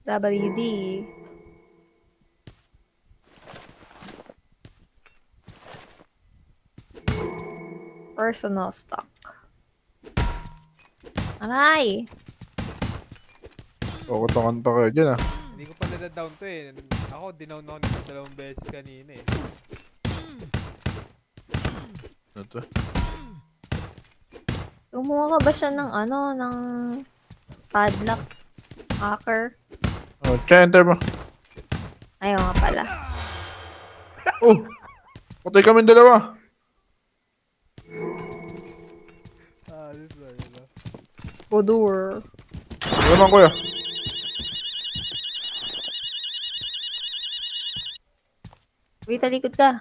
WD. Personal stock. Aray! Kukutangan pa kayo dyan ah. Hindi ko pa nadadown to eh. Ako, dinown ako nito 2 beses kanina eh. Ano to? Kumuha ka ba siya ng ng padlock? Hacker? Oh, enter mo. Ayaw nga pala. Oh! Patay kami dalawa. Ayos ba yun ba? Budur. Ano naman kuya? Wait, talikod ka.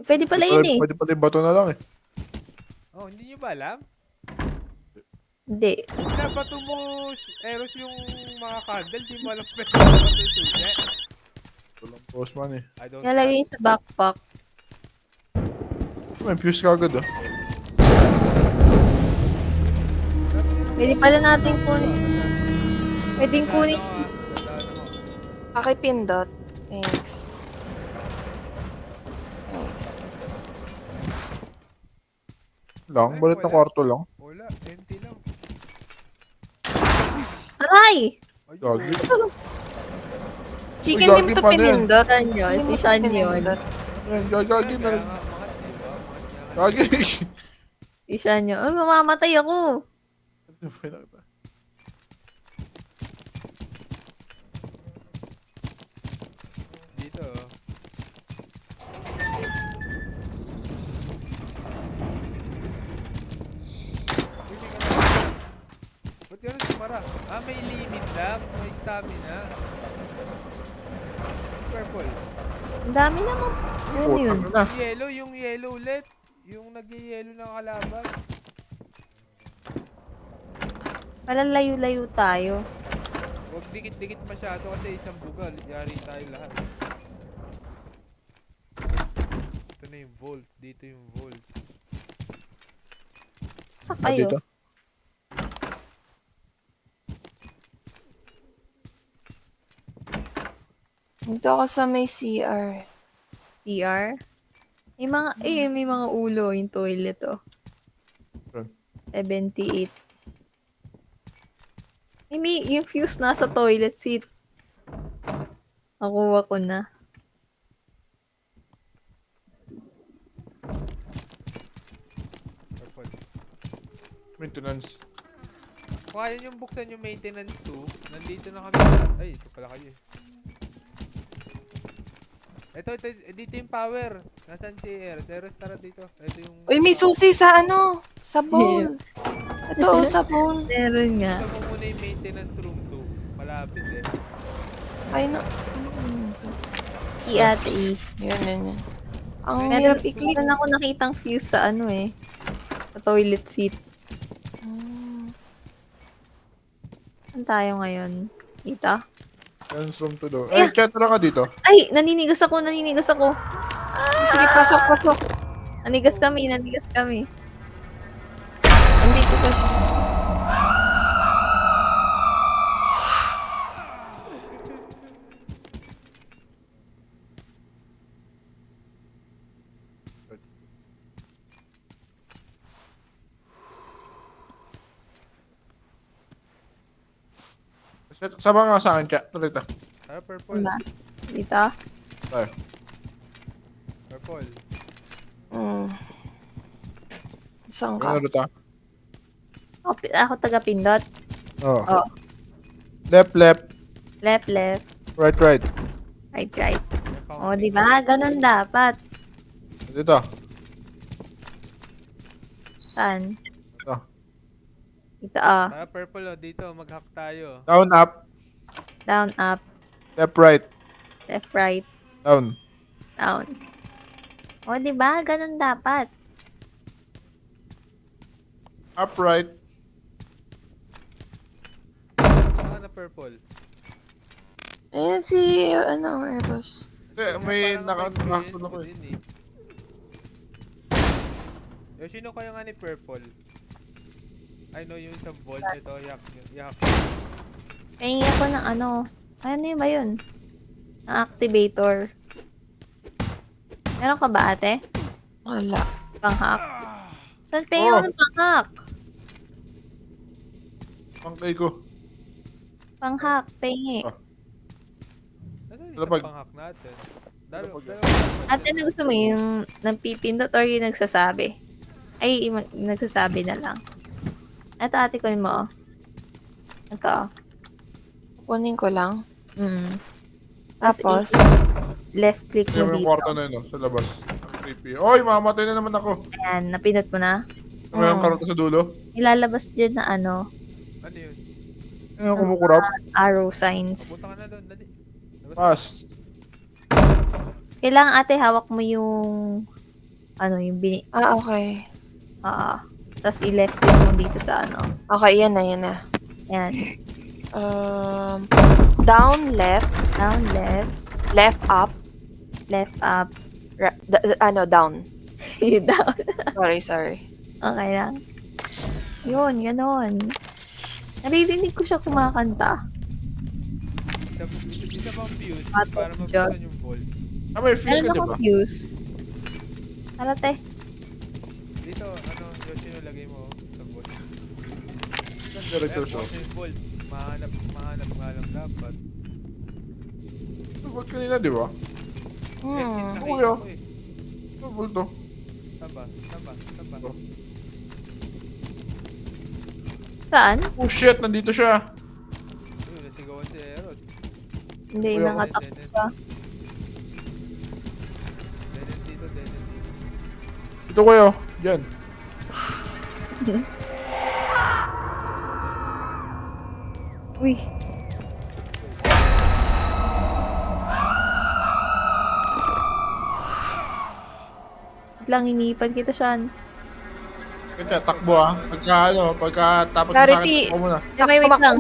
Pwede pala yun eh. Pwede pala yung bato na lang eh. Oh, hindi nyo ba alam? Hindi. Pinabato mo, Eros, yung mga candle. Di mo alam pinabato yung susi. Walang postman eh. I don't Nalagay sa backpack. May fuse ka agad ah. Pwede pala natin kunin. Pwedeng kunin. Pakipindot. Thanks. Thanks. Lang, balit na kwarto lang. Wala, empty lang. Aray! Ayun. Gagi. Chicken Uy, dim gagi to pa na yan. pinindot. Saan yun? Hindi Si mo Shan to yun. pinindot. Yan, gagi na Kaya rin. nga, makat, di ba? Makat nga. Gagi. Si Shan yun. Ay, mamamatay ako. Dito, oh. Uy, may ganun. Ba't ganun sumara? Ah, may limit lang. May stamina. Purple. Ang dami naman. Ano yun? Putang na. Yung yellow ulit. Yung nag-yellow ng kalaban. Malalayo-layo tayo. Huwag dikit-dikit masyado kasi isang bugal. Yari tayo lahat. Ito na yung vault. Dito yung vault. Sa Ah, dito. kayo? Dito ako sa may CR. CR? May mga ulo yung toilet, oh. Saan? 78. Yung fuse nasa toilet seat. Nakuha ko na. Purple. Maintenance. Kung kaya nyo buksan yung maintenance 2, nandito na kami lahat. Ay, ito pala kayo eh. Ito, dito yung power. Nasaan si Eros? Eros, tara dito. Ito yung... Uy, may susi sa ano? Sa bowl. Ito, oh, sa bowl. Meron nga. Ito mo muna yung maintenance room 2. Malapit eh. Ay, na. Ano yun to? Si Ate E. Yan. Ang hirap i-click. Meron ako nakitang fuse sa sa toilet seat. Saan tayo ngayon? Kita? Yan, room to daw. Ay, chat na lang ka dito. Ay! Naninigas ako! Sige, pasok. Nanigas kami. Andito ka. Sama nga sa akin, chat. Talita. Ah, purple. Diba? Dito? Tayo. Purple. Saan ka? Ano ta? Ako taga-pindot. Oh. Oh. Left. Left. Right. Right. O, diba? Ganun dapat. Dito. Saan? Ito. Dito, ah. Ah, purple oh. Dito, mag-hack tayo. Down, up. Down, up. Left, right. Left, right. Down. Down. O, diba? Ganun dapat. Up, right. Saan na purple? Ayan si, Eros. May Parang nakatulong experience ako ko eh. din eh. Yo, sino kayo nga ni purple? I know yung isang vault nito, yak. Pahingi ako ng ano. Ano yun ba yun? Ng activator. Meron ka ba ate? Wala. Pang-hack? Saan pahingi ako ng pang-hack? Pangkay ko. Pang-hack, pahingi. Ano yung Lapag. isang pang-hack natin? Lapag. Ate, ano gusto mo yung nagpipindot or yung nagsasabi? Ay, yung nagsasabi na lang. Ito ate ko mo. Ito. Kunin ko lang. Tapos, Tapos, left click Yan mo yung dito. kwarto na yun, no, sa labas. Ang creepy. Oy, mamatay na naman ako. Ayan, napindot mo na. Ano yung karota sa dulo? Ilalabas dyan na ano, Ano yun? Ayun, kumukurap. arrow signs. Punta ka na doon, dali. Labas. Pass. Kailangan ate, hawak mo yung ano, yung okay. tapos i-left click mo dito sa ano. Okay, yan na. Ayan. Down, left, Down, left, left, up, left, up, down. down. Sorry. Okay lang. Yun, ganon. Naririnig ko siya kumakanta. Isa pang fuse Hot para dog. mabuksan yung bolt. Ah, may fish Meron ka, di ako ba? fuse. Ano te? Dito, ano, Yoshi, lagay mo sa bolt. Diretso Ayan, siya. bukas yung bolt. Mahanap nga lang dapat. Wag kanina, di ba? Exit Hmm. nakita Kuya. ko eh. Ano bulto? Taba. Saan? Oh shit, nandito siya. Uy, nasigawan si Eros. Hindi, Kuya, nakatakot siya. Dead dito. Ito kayo. Diyan. Uy. Lang inipan kita siyan. Kaya, takbo ah. Pagka tapos mo sa Clarity. akin, takbo mo na. May wait lang.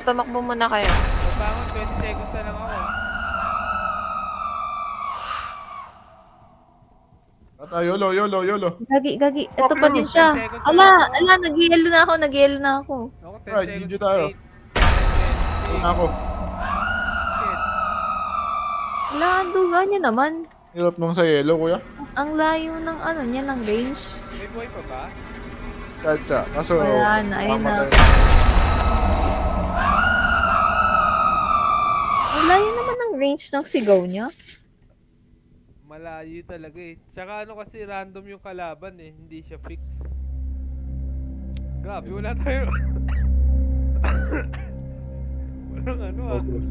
Tumakbo muna kayo. Magbangon, 20 seconds na lang ako. Tata, YOLO. Gagi. Ito pa din you. siya. 10 seconds Ala, na lang nag-yellow na ako. Ako, 10 Right, seconds. GG tayo. 8, Ito na ako. shit. Ala, ang duga niya naman. Hirap nung sa yellow, kuya. Ang layo ng ano niya, ng range. May buhay pa ba? Chacha. Kaso, Wala na, ayun na. mamatay. Ang layo naman ng range ng sigaw niya. Malayo talaga eh. Tsaka ano kasi random yung kalaban eh. Hindi siya fix. Grabe, wala tayo. Walang ano ah. Okay.